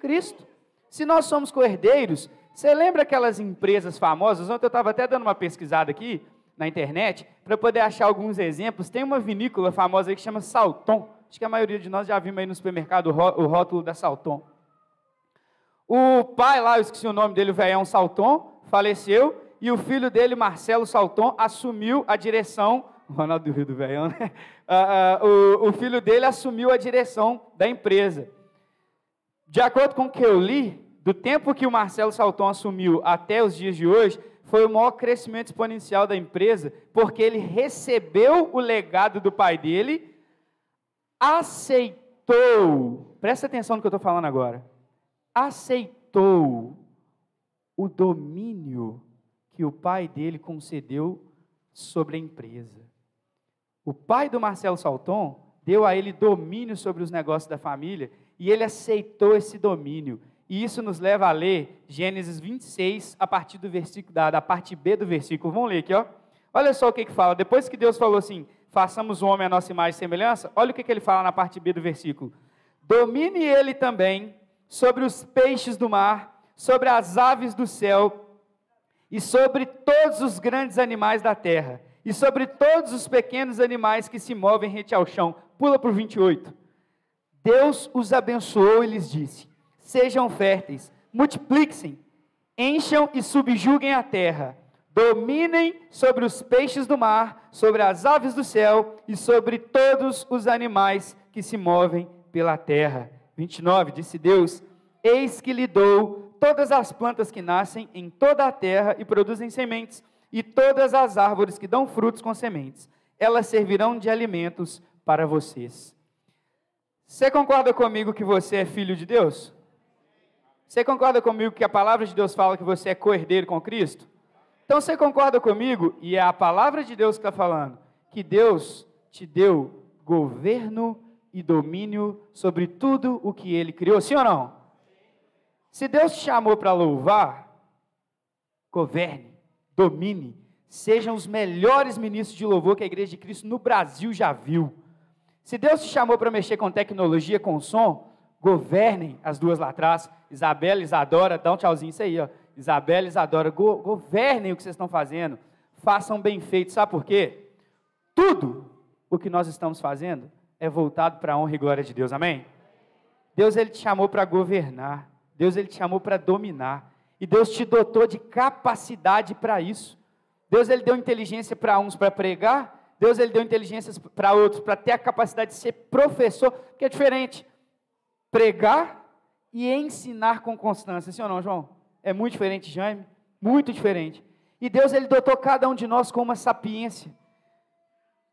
B: Cristo. Se nós somos co-herdeiros, você lembra aquelas empresas famosas? Ontem eu estava até dando uma pesquisada aqui na internet, para poder achar alguns exemplos. Tem uma vinícola famosa aí que chama Salton. Acho que a maioria de nós já vimos aí no supermercado o rótulo da Salton. O pai lá, eu esqueci o nome dele, o velhão Salton, faleceu, e o filho dele, Marcelo Salton, assumiu a direção... O Ronaldo do Rio do Velhão, né? O filho dele assumiu a direção da empresa. De acordo com o que eu li, do tempo que o Marcelo Salton assumiu até os dias de hoje, foi o maior crescimento exponencial da empresa, porque ele recebeu o legado do pai dele, aceitou, presta atenção no que eu estou falando agora, aceitou o domínio que o pai dele concedeu sobre a empresa. O pai do Marcelo Salton deu a ele domínio sobre os negócios da família e ele aceitou esse domínio. E isso nos leva a ler Gênesis 26, a partir do versículo, da parte B do versículo. Vamos ler aqui, ó. Olha só o que fala. Depois que Deus falou assim, façamos o homem à nossa imagem e semelhança, olha o que ele fala na parte B do versículo. Domine ele também sobre os peixes do mar, sobre as aves do céu, e sobre todos os grandes animais da terra, e sobre todos os pequenos animais que se movem rente ao chão. Pula para o 28. Deus os abençoou e lhes disse: sejam férteis, multipliquem, encham e subjuguem a terra, dominem sobre os peixes do mar, sobre as aves do céu e sobre todos os animais que se movem pela terra. 29, disse Deus: eis que lhe dou todas as plantas que nascem em toda a terra e produzem sementes, e todas as árvores que dão frutos com sementes. Elas servirão de alimentos para vocês. Você concorda comigo que você é filho de Deus? Você concorda comigo que a palavra de Deus fala que você é co-herdeiro com Cristo? Então você concorda comigo, e é a palavra de Deus que está falando, que Deus te deu governo e domínio sobre tudo o que Ele criou, sim ou não? Se Deus te chamou para louvar, governe, domine, sejam os melhores ministros de louvor que a Igreja de Cristo no Brasil já viu. Se Deus te chamou para mexer com tecnologia, com som, governem as duas lá atrás, Isabela, Isadora, dá um tchauzinho, isso aí, ó. Isabela, Isadora, governem o que vocês estão fazendo, façam bem feito, sabe por quê? Tudo o que nós estamos fazendo é voltado para a honra e glória de Deus, amém? Deus, Ele te chamou para governar, Deus, Ele te chamou para dominar, e Deus te dotou de capacidade para isso. Deus, Ele deu inteligência para uns para pregar, Deus, Ele deu inteligência para outros para ter a capacidade de ser professor, que é diferente, pregar e ensinar com constância, sim ou não, João? É muito diferente, Jaime, muito diferente. E Deus, Ele dotou cada um de nós com uma sapiência.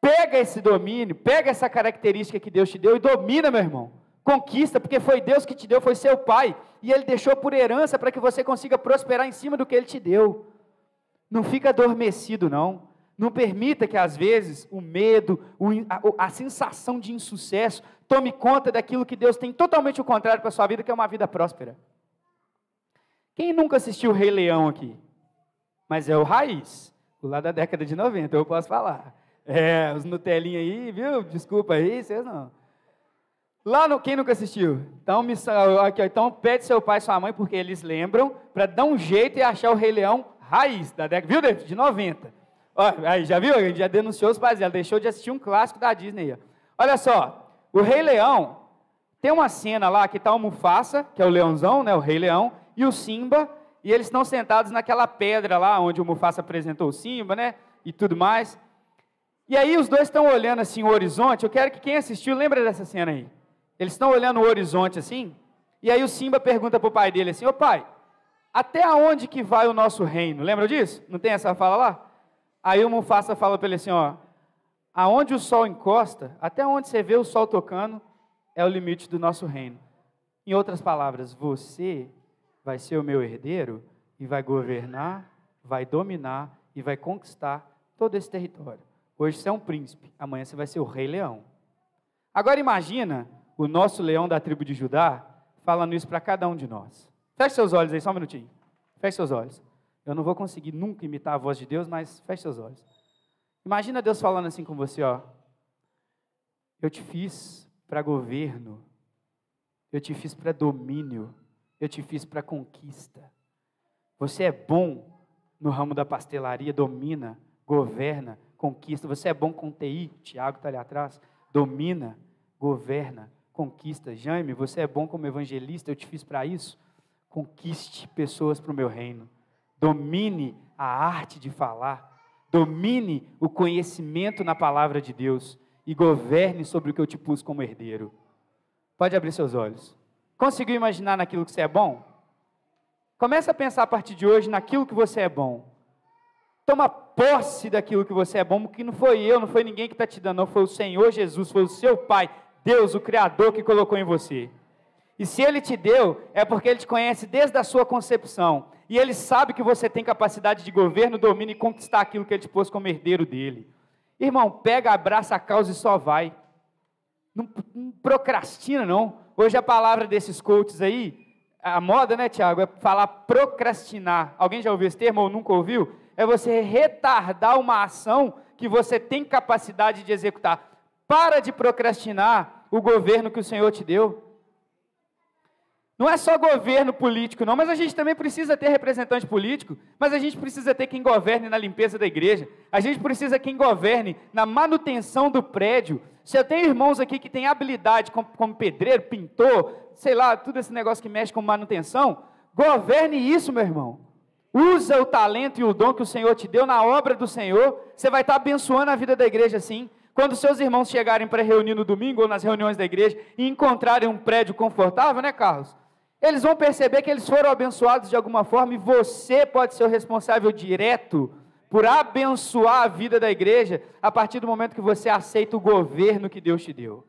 B: Pega esse domínio, pega essa característica que Deus te deu e domina, meu irmão. Conquista, porque foi Deus que te deu, foi seu Pai. E Ele deixou por herança para que você consiga prosperar em cima do que Ele te deu. Não fica adormecido, não. Não permita que, às vezes, o medo, a sensação de insucesso tome conta daquilo que Deus tem totalmente o contrário para a sua vida, que é uma vida próspera. Quem nunca assistiu o Rei Leão aqui? Mas é o raiz, o lá da década de 90, eu posso falar. Os Nutelinha aí, viu? Desculpa aí, vocês não. Lá no, quem nunca assistiu? Então, então pede seu pai e sua mãe, porque eles lembram, para dar um jeito e achar o Rei Leão raiz, da década, viu, David? De 90. Ó, aí, já viu? A gente já denunciou os pais dela, deixou de assistir um clássico da Disney. Ó. Olha só, o Rei Leão, tem uma cena lá que está o Mufasa, que é o leãozão, né, o Rei Leão, e o Simba, e eles estão sentados naquela pedra lá, onde o Mufasa apresentou o Simba, né, e tudo mais. E aí os dois estão olhando assim o horizonte. Eu quero que quem assistiu, lembra dessa cena aí. Eles estão olhando o horizonte assim, e aí o Simba pergunta para o pai dele assim: ô pai, até aonde que vai o nosso reino? Lembra disso? Não tem essa fala lá? Aí o Mufasa fala para ele assim, ó: aonde o sol encosta, até onde você vê o sol tocando, é o limite do nosso reino. Em outras palavras, você vai ser o meu herdeiro e vai governar, vai dominar e vai conquistar todo esse território. Hoje você é um príncipe, amanhã você vai ser o Rei Leão. Agora imagina o nosso leão da tribo de Judá falando isso para cada um de nós. Feche seus olhos aí, só um minutinho. Feche seus olhos. Eu não vou conseguir nunca imitar a voz de Deus, mas feche seus olhos. Imagina Deus falando assim com você, ó: eu te fiz para governo, eu te fiz para domínio, eu te fiz para conquista. Você é bom no ramo da pastelaria, domina, governa, conquista. Você é bom com TI, Tiago está ali atrás, domina, governa, conquista. Jaime, você é bom como evangelista, eu te fiz para isso. Conquiste pessoas para o meu reino. Domine a arte de falar. Domine o conhecimento na palavra de Deus. E governe sobre o que eu te pus como herdeiro. Pode abrir seus olhos. Conseguiu imaginar naquilo que você é bom? Comece a pensar a partir de hoje naquilo que você é bom. Toma posse daquilo que você é bom, porque não foi eu, não foi ninguém que está te dando, não. Foi o Senhor Jesus, foi o seu Pai, Deus, o Criador, que colocou em você. E se Ele te deu, é porque Ele te conhece desde a sua concepção. E Ele sabe que você tem capacidade de governo, domínio e conquistar aquilo que Ele te pôs como herdeiro dEle. Irmão, pega, abraça a causa e só vai. Não procrastina, não. Hoje a palavra desses coaches aí, a moda, né, Tiago, é falar procrastinar. Alguém já ouviu esse termo ou nunca ouviu? É você retardar uma ação que você tem capacidade de executar. Para de procrastinar o governo que o Senhor te deu. Não é só governo político, não, mas a gente também precisa ter representante político, mas a gente precisa ter quem governe na limpeza da igreja, a gente precisa quem governe na manutenção do prédio. Se eu tenho irmãos aqui que têm habilidade como pedreiro, pintor, sei lá, tudo esse negócio que mexe com manutenção, governe isso, meu irmão. Usa o talento e o dom que o Senhor te deu na obra do Senhor, você vai estar abençoando a vida da igreja assim. Quando seus irmãos chegarem para reunir no domingo ou nas reuniões da igreja e encontrarem um prédio confortável, né, Carlos? Eles vão perceber que eles foram abençoados de alguma forma e você pode ser o responsável direto por abençoar a vida da igreja a partir do momento que você aceita o governo que Deus te deu.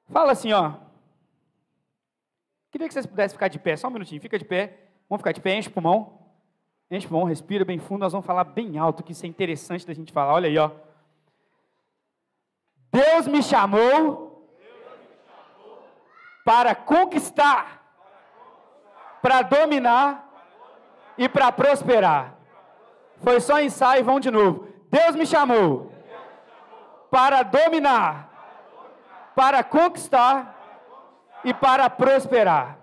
B: Fala assim, ó. Queria que vocês pudessem ficar de pé, só um minutinho, fica de pé. Vamos ficar de pé, enche o pulmão. Enche o pulmão, respira bem fundo, nós vamos falar bem alto, que isso é interessante da gente falar. Olha aí, ó. Deus me chamou para conquistar, para dominar e para prosperar. Foi só ensaio, vão de novo. Deus me chamou para dominar, para conquistar e para prosperar.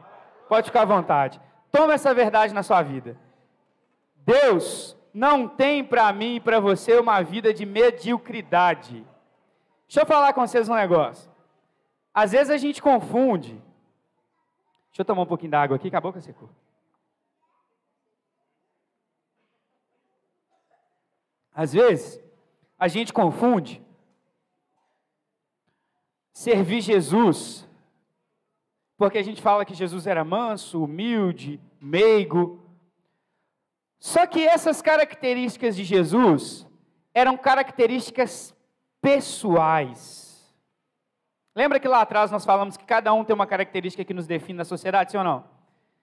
B: Pode ficar à vontade. Toma essa verdade na sua vida. Deus não tem para mim e para você uma vida de mediocridade. Deixa eu falar com vocês um negócio. Às vezes a gente confunde. Deixa eu tomar um pouquinho d'água aqui, acabou que secou. Às vezes a gente confunde servir Jesus, porque a gente fala que Jesus era manso, humilde, meigo. Só que essas características de Jesus eram características pessoais. Lembra que lá atrás nós falamos que cada um tem uma característica que nos define na sociedade, sim ou não?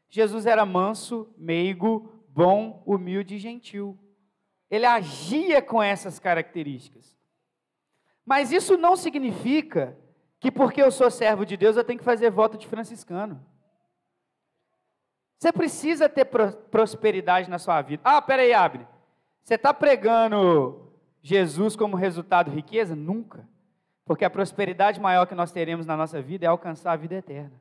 B: Jesus era manso, meigo, bom, humilde e gentil. Ele agia com essas características. Mas isso não significa que porque eu sou servo de Deus eu tenho que fazer voto de franciscano. Você precisa ter prosperidade na sua vida. Ah, peraí, Abner. Você está pregando Jesus como resultado riqueza? Nunca. Porque a prosperidade maior que nós teremos na nossa vida é alcançar a vida eterna.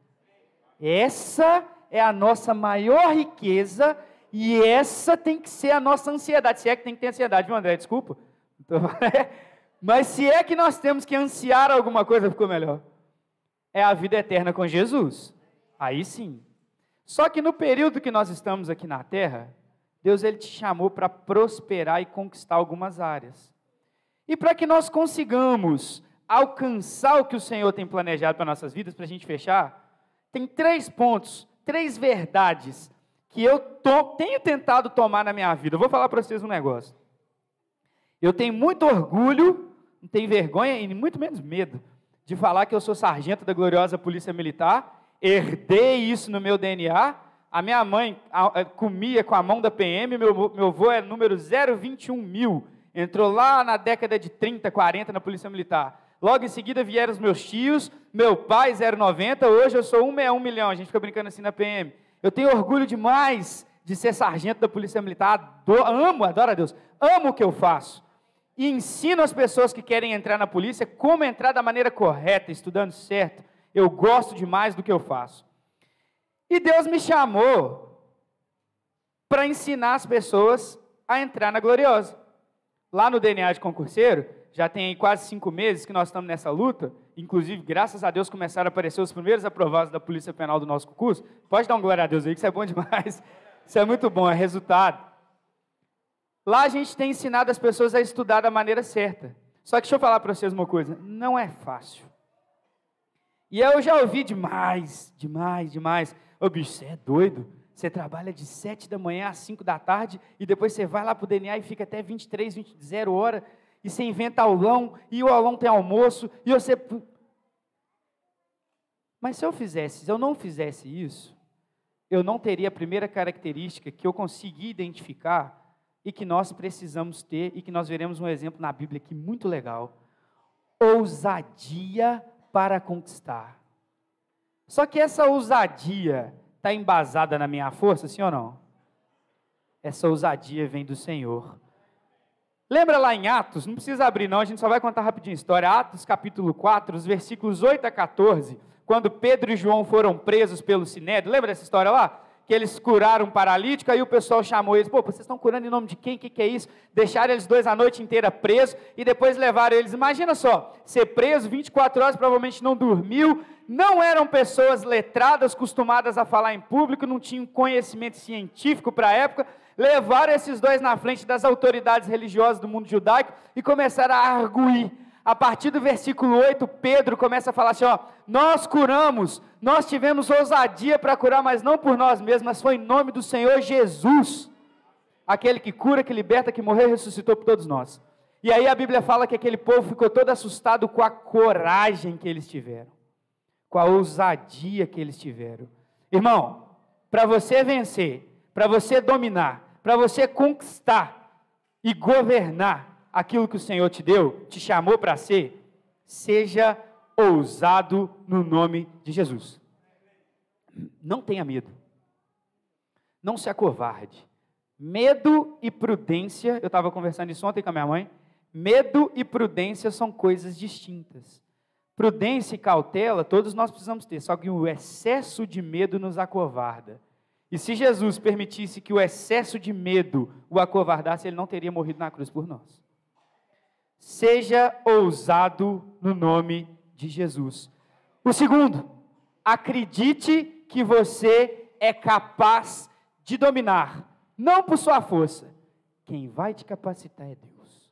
B: Essa é a nossa maior riqueza e essa tem que ser a nossa ansiedade. Se é que tem que ter ansiedade, viu, André? Desculpa. Mas se é que nós temos que ansiar alguma coisa, ficou melhor. É a vida eterna com Jesus. Aí sim. Só que no período que nós estamos aqui na Terra, Deus ele te chamou para prosperar e conquistar algumas áreas. E para que nós consigamos alcançar o que o Senhor tem planejado para nossas vidas, para a gente fechar, tem 3 pontos, 3 verdades que eu tenho tentado tomar na minha vida. Eu vou falar para vocês um negócio. Eu tenho muito orgulho, não tenho vergonha e muito menos medo de falar que eu sou sargento da gloriosa Polícia Militar, herdei isso no meu DNA, a minha mãe comia com a mão da PM, meu avô é número 021.000, entrou lá na década de 30, 40 na Polícia Militar. Logo em seguida vieram os meus tios, meu pai 090, hoje eu sou 161 milhão, a gente fica brincando assim na PM. Eu tenho orgulho demais de ser sargento da Polícia Militar, adoro a Deus, amo o que eu faço. E ensino as pessoas que querem entrar na polícia como entrar da maneira correta, estudando certo. Eu gosto demais do que eu faço. E Deus me chamou para ensinar as pessoas a entrar na Gloriosa. Lá no DNA de concurseiro, já tem aí quase 5 meses que nós estamos nessa luta, inclusive, graças a Deus, começaram a aparecer os primeiros aprovados da Polícia Penal do nosso concurso. Pode dar um glória a Deus aí, que isso é bom demais. Isso é muito bom, é resultado. Lá a gente tem ensinado as pessoas a estudar da maneira certa. Só que deixa eu falar para vocês uma coisa, não é fácil. E eu já ouvi demais. Ô bicho, você é doido? Você trabalha de 7 da manhã às 5 da tarde e depois você vai lá para o DNA e fica até 23, 0 hora e você inventa aulão e o aulão tem almoço e você... Mas se eu não fizesse isso, eu não teria a primeira característica que eu consegui identificar e que nós precisamos ter, e que nós veremos um exemplo na Bíblia aqui muito legal. Ousadia para conquistar. Só que essa ousadia está embasada na minha força, sim ou não? Essa ousadia vem do Senhor. Lembra lá em Atos, não precisa abrir não, a gente só vai contar rapidinho a história, Atos capítulo 4, os versículos 8 a 14, quando Pedro e João foram presos pelo Sinédrio, lembra dessa história lá? Que eles curaram um paralítico, aí o pessoal chamou eles, pô, vocês estão curando em nome de quem? O que é isso? Deixaram eles 2 a noite inteira presos, e depois levaram eles, imagina só, ser preso, 24 horas, provavelmente não dormiu, não eram pessoas letradas, acostumadas a falar em público, não tinham conhecimento científico para a época, levaram esses 2 na frente das autoridades religiosas do mundo judaico, e começaram a arguir. A partir do versículo 8, Pedro começa a falar assim, ó, nós curamos, nós tivemos ousadia para curar, mas não por nós mesmos, mas foi em nome do Senhor Jesus, aquele que cura, que liberta, que morreu e ressuscitou por todos nós. E aí a Bíblia fala que aquele povo ficou todo assustado com a coragem que eles tiveram, com a ousadia que eles tiveram. Irmão, para você vencer, para você dominar, para você conquistar e governar aquilo que o Senhor te deu, te chamou para ser, seja ousado no nome de Jesus. Não tenha medo. Não se acovarde. Medo e prudência, eu estava conversando isso ontem com a minha mãe, medo e prudência são coisas distintas. Prudência e cautela, todos nós precisamos ter, só que o excesso de medo nos acovarda. E se Jesus permitisse que o excesso de medo o acovardasse, ele não teria morrido na cruz por nós. Seja ousado no nome de Jesus. O segundo, acredite que você é capaz de dominar, não por sua força. Quem vai te capacitar é Deus.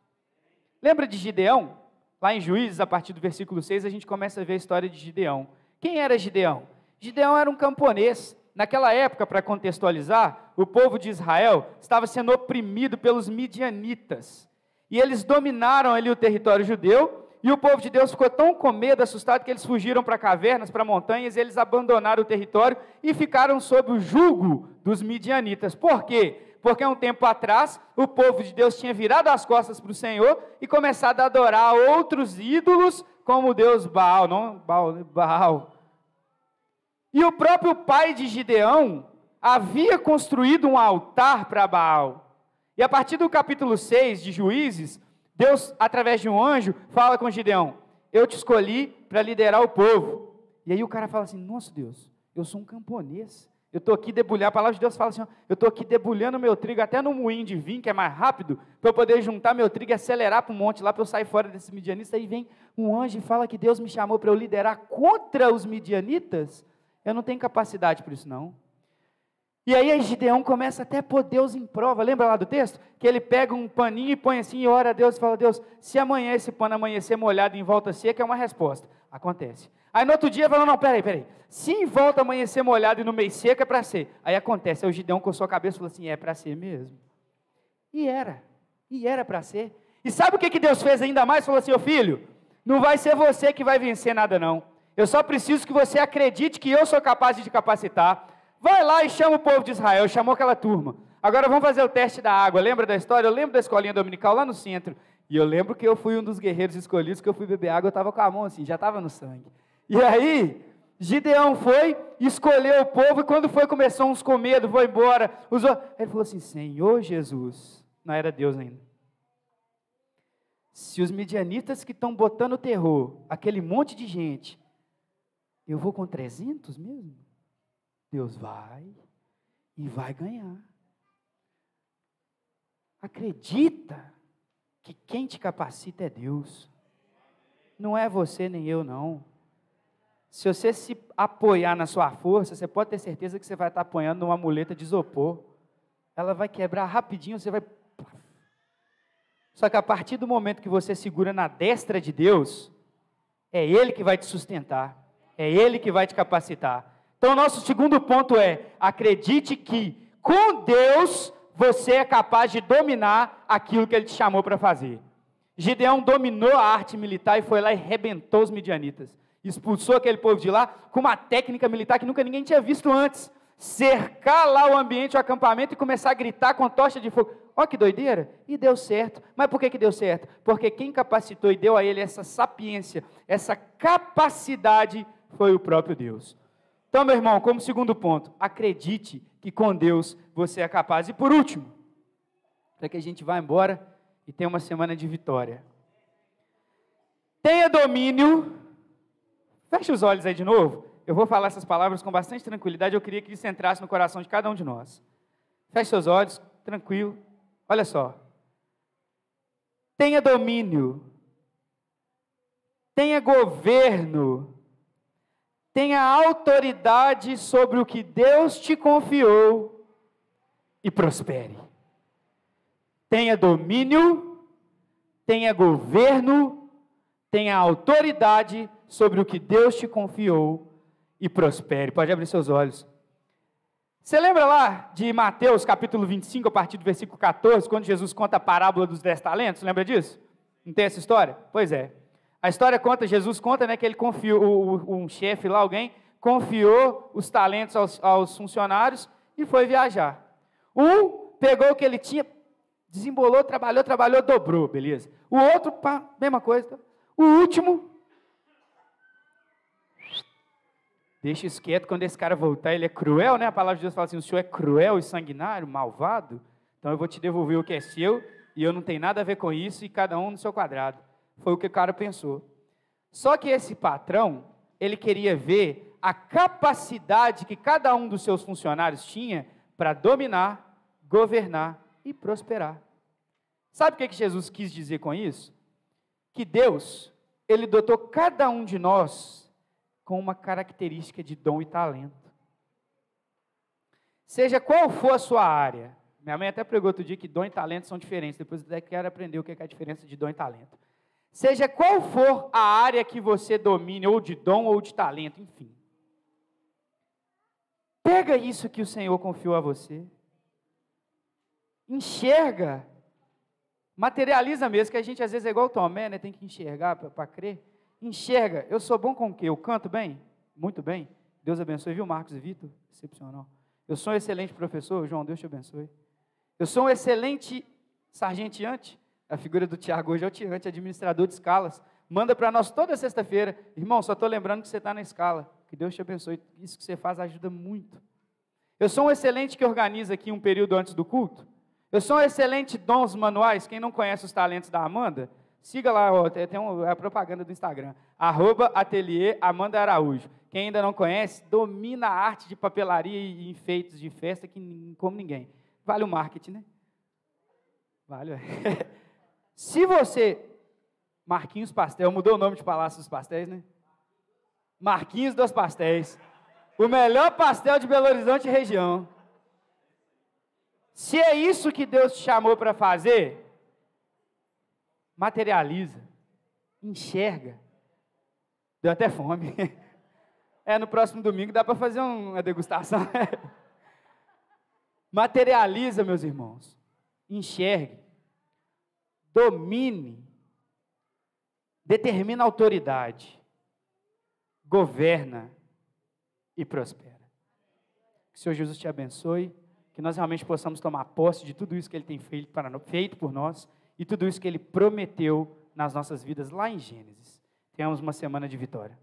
B: Lembra de Gideão? Lá em Juízes, a partir do versículo 6, a gente começa a ver a história de Gideão. Quem era Gideão? Gideão era um camponês. Naquela época, para contextualizar, o povo de Israel estava sendo oprimido pelos midianitas. E eles dominaram ali o território judeu, e o povo de Deus ficou tão com medo, assustado, que eles fugiram para cavernas, para montanhas, e eles abandonaram o território e ficaram sob o jugo dos midianitas. Por quê? Porque um tempo atrás, o povo de Deus tinha virado as costas para o Senhor e começado a adorar outros ídolos, como o Deus Baal, não Baal. E o próprio pai de Gideão havia construído um altar para Baal. E a partir do capítulo 6 de Juízes, Deus, através de um anjo, fala com Gideão, eu te escolhi para liderar o povo. E aí o cara fala assim, nossa Deus, eu sou um camponês, eu estou aqui debulhando, a palavra de Deus fala assim, eu estou aqui debulhando meu trigo até no moinho de vinho, que é mais rápido, para eu poder juntar meu trigo e acelerar para o monte lá, para eu sair fora desses midianitas. Aí vem um anjo e fala que Deus me chamou para eu liderar contra os midianitas. Eu não tenho capacidade para isso não. E aí Gideão começa até a pôr Deus em prova, lembra lá do texto? Que ele pega um paninho e põe assim, e ora a Deus e fala, Deus, se amanhã esse pano amanhecer molhado em volta seca, é uma resposta. Acontece. Aí no outro dia fala, não, peraí, se em volta amanhecer molhado e no meio seco é para ser. Aí acontece, aí o Gideão coçou a cabeça e falou assim, é para ser mesmo. E era para ser. E sabe o que Deus fez ainda mais? Falou assim, ô filho, não vai ser você que vai vencer nada não. Eu só preciso que você acredite que eu sou capaz de te capacitar. Vai lá e chama o povo de Israel, chamou aquela turma. Agora vamos fazer o teste da água. Lembra da história? Eu lembro da escolinha dominical lá no centro. E eu lembro que eu fui um dos guerreiros escolhidos, que eu fui beber água, eu estava com a mão assim, já estava no sangue. E aí, Gideão foi, escolheu o povo, e quando foi, começou uns com medo, foi embora. Ele falou assim, Senhor Jesus, não era Deus ainda. Se os midianitas que estão botando terror, aquele monte de gente, eu vou com 300 mesmo? Deus vai e vai ganhar. Acredita que quem te capacita é Deus. Não é você nem eu, não. Se você se apoiar na sua força, você pode ter certeza que você vai estar apoiando numa muleta de isopor. Ela vai quebrar rapidinho, você vai... Só que a partir do momento que você segura na destra de Deus, é Ele que vai te sustentar. É Ele que vai te capacitar. Então, nosso segundo ponto é, acredite que com Deus você é capaz de dominar aquilo que Ele te chamou para fazer. Gideão dominou a arte militar e foi lá e arrebentou os midianitas. Expulsou aquele povo de lá com uma técnica militar que nunca ninguém tinha visto antes. Cercar lá o ambiente, o acampamento e começar a gritar com tocha de fogo. Olha que doideira! E deu certo. Mas por que deu certo? Porque quem capacitou e deu a ele essa sapiência, essa capacidade, foi o próprio Deus. Então, meu irmão, como segundo ponto, acredite que com Deus você é capaz. E por último, para que a gente vá embora e tenha uma semana de vitória. Tenha domínio. Feche os olhos aí de novo. Eu vou falar essas palavras com bastante tranquilidade. Eu queria que isso entrasse no coração de cada um de nós. Feche seus olhos, tranquilo. Olha só. Tenha domínio. Tenha governo. Tenha autoridade sobre o que Deus te confiou e prospere. Tenha domínio, tenha governo, tenha autoridade sobre o que Deus te confiou e prospere. Pode abrir seus olhos. Você lembra lá de Mateus capítulo 25, a partir do versículo 14, quando Jesus conta a parábola dos 10 talentos? Lembra disso? Não tem essa história? Pois é. A história conta, Jesus conta, né, que ele confiou, um chefe lá, alguém, confiou os talentos aos funcionários e foi viajar. Um pegou o que ele tinha, desembolou, trabalhou, dobrou, beleza. O outro, pá, mesma coisa. O último, deixa isso quieto, quando esse cara voltar, ele é cruel, né? A palavra de Deus fala assim, o Senhor é cruel e sanguinário, malvado, então eu vou te devolver o que é seu, e eu não tenho nada a ver com isso, e cada um no seu quadrado. Foi o que o cara pensou. Só que esse patrão, ele queria ver a capacidade que cada um dos seus funcionários tinha para dominar, governar e prosperar. Sabe o que Jesus quis dizer com isso? Que Deus, ele dotou cada um de nós com uma característica de dom e talento. Seja qual for a sua área. Minha mãe até pregou outro dia que dom e talento são diferentes. Depois eu quero aprender o que é a diferença de dom e talento. Seja qual for a área que você domine, ou de dom ou de talento, enfim. Pega isso que o Senhor confiou a você. Enxerga. Materializa mesmo, que a gente às vezes é igual o Tomé, né? Tem que enxergar para crer. Enxerga. Eu sou bom com o quê? Eu canto bem? Muito bem. Deus abençoe, viu, Marcos e Vitor? Excepcional. Eu sou um excelente professor, João, Deus te abençoe. Eu sou um excelente sargenteante. A figura do Tiago hoje é o Tiante, administrador de escalas. Manda para nós toda sexta-feira. Irmão, só estou lembrando que você está na escala. Que Deus te abençoe. Isso que você faz ajuda muito. Eu sou um excelente que organiza aqui um período antes do culto. Eu sou um excelente dons manuais. Quem não conhece os talentos da Amanda, siga lá, ó, tem a propaganda do Instagram. @ateliê Amanda Araújo. Quem ainda não conhece, domina a arte de papelaria e enfeites de festa que como ninguém. Vale o marketing, né? Vale, Se você... Marquinhos Pastel, mudou o nome de Palácio dos Pastéis, né? Marquinhos dos Pastéis. O melhor pastel de Belo Horizonte e região. Se é isso que Deus te chamou para fazer, materializa, enxerga. Deu até fome. No próximo domingo dá para fazer uma degustação. Materializa, meus irmãos. Enxergue. Domine. Determina a autoridade. Governa e prospera. Que o Senhor Jesus te abençoe. Que nós realmente possamos tomar posse de tudo isso que Ele tem feito por nós e tudo isso que Ele prometeu nas nossas vidas lá em Gênesis. Tenhamos uma semana de vitória.